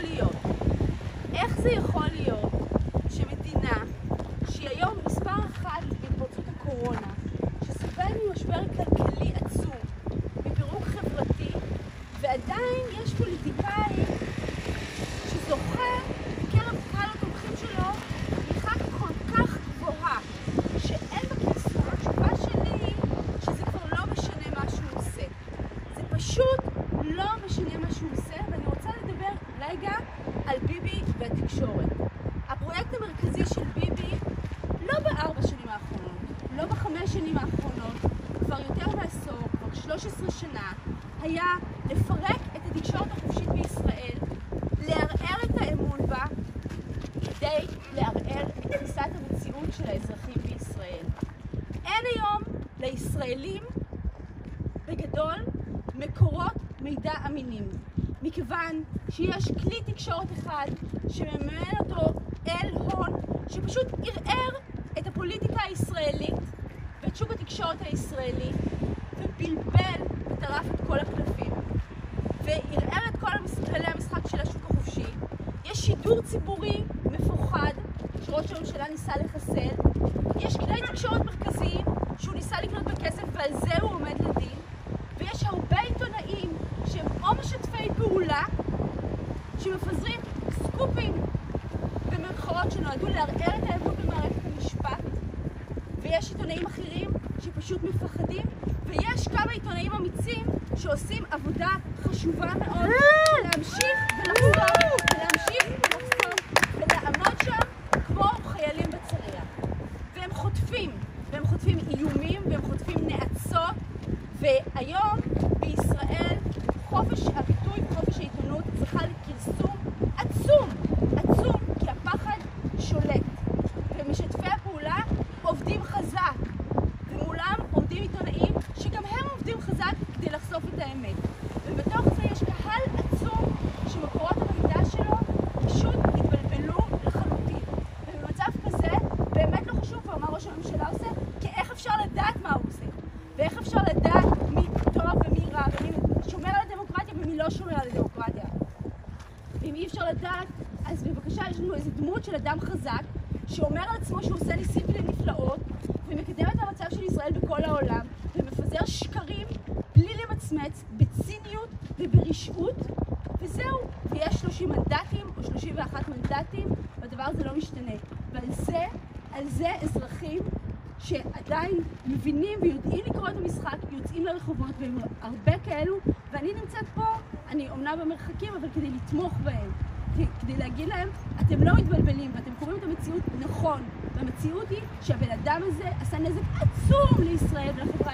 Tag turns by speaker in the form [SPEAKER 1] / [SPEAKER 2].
[SPEAKER 1] להיות? איך זה יכול להיות שמדינה שהיא היום מספר אחת בהתפרצות הקורונה, שסובל ממשבר כלכלי עצום, מפירוק חברתי, ועדיין יש פוליטיקאי שזוכה בקרב קהל התומכים שלו תמיכה כל כך גבוהה, שאין בכיסו. התשובה שלי היא שזה כבר לא משנה מה שהוא עושה. זה פשוט לא משנה מה שהוא עושה, ואני רוצה לדבר רגע על ביבי והתקשורת. הפרויקט המרכזי של ביבי, לא ב4 שנים האחרונות, לא ב5 שנים האחרונות, כבר יותר מעשור, כבר 13 שנה, היה לפרק את התקשורת החופשית בישראל, לערער את האמון בה, כדי לערער את תפיסת המציאות של האזרחים בישראל. אין היום לישראלים בגדול מקורות מידע אמינים, מכיוון שיש כלי תקשורת אחד שמממן אותו אל הון, שפשוט ערער את הפוליטיקה הישראלית ואת שוק התקשורת הישראלי, ובלבל וטרף את כל הקלפים, וערער את כל כללי המשחק של השוק החופשי. יש שידור ציבורי מפוחד שראש הממשלה ניסה לחסל, יש כלי תקשורת מרכזיים שהוא ניסה לקנות בכסף ועל זה הוא עומד לדין, ויש הרבה עיתונאים שהם או משתפי פעולה שמפזרים סקופים במרכאות שנועדו לערער את האמון במערכת המשפט, ויש עיתונאים אחרים שפשוט מפחדים, ויש כמה עיתונאים אמיצים שעושים עבודה חשובה מאוד להמשיך ולחשוף ולהמשיך ולחשוף ולעמוד שם כמו חיילים בצריח. והם חוטפים איומים והם חוטפים נאצות, והיום בישראל חופש הביטוי וחופש העיתונות זכה לכרסום עצום, כי הפחד שולט, ומשתפי הפעולה עובדים חזק, ומולם עומדים עיתונאים שגם הם עובדים חזק כדי לחשוף את האמת. ובתוך זה יש קהל עצום שמקורות המידע שלו פשוט התבלבלו לחלוטין. ובמצב כזה באמת לא חשוב כבר מה ראש הממשלה עושה, כי איך אפשר לדעת מה הוא עושה? ואיך אפשר לדעת מי טוב ומי רע, ומי שומר על הדמוקרטיה ומי לא שומר על הדמוקרטיה? ואם אי אפשר לדעת, אז בבקשה יש לנו איזו דמות של אדם חזק שאומר על עצמו שהוא עושה ניסים ונפלאות ומקדם את המצב של ישראל בכל העולם ומפזר שקרים בלי למצמץ, בציניות וברשעות, וזהו. ויש 30 מנדטים או 31 מנדטים והדבר הזה לא משתנה. ועל זה אזרחים שעדיין מבינים ויודעים לקרוא את המשחק יוצאים לרחובות, והם הרבה כאלו, ואני נמצאת פה, אני אומנם במרחקים, אבל כדי לתמוך בהם, כדי להגיד להם, אתם לא מתבלבלים ואתם קוראים את המציאות נכון, והמציאות היא שהבן אדם הזה עשה נזק עצום לישראל ולחברה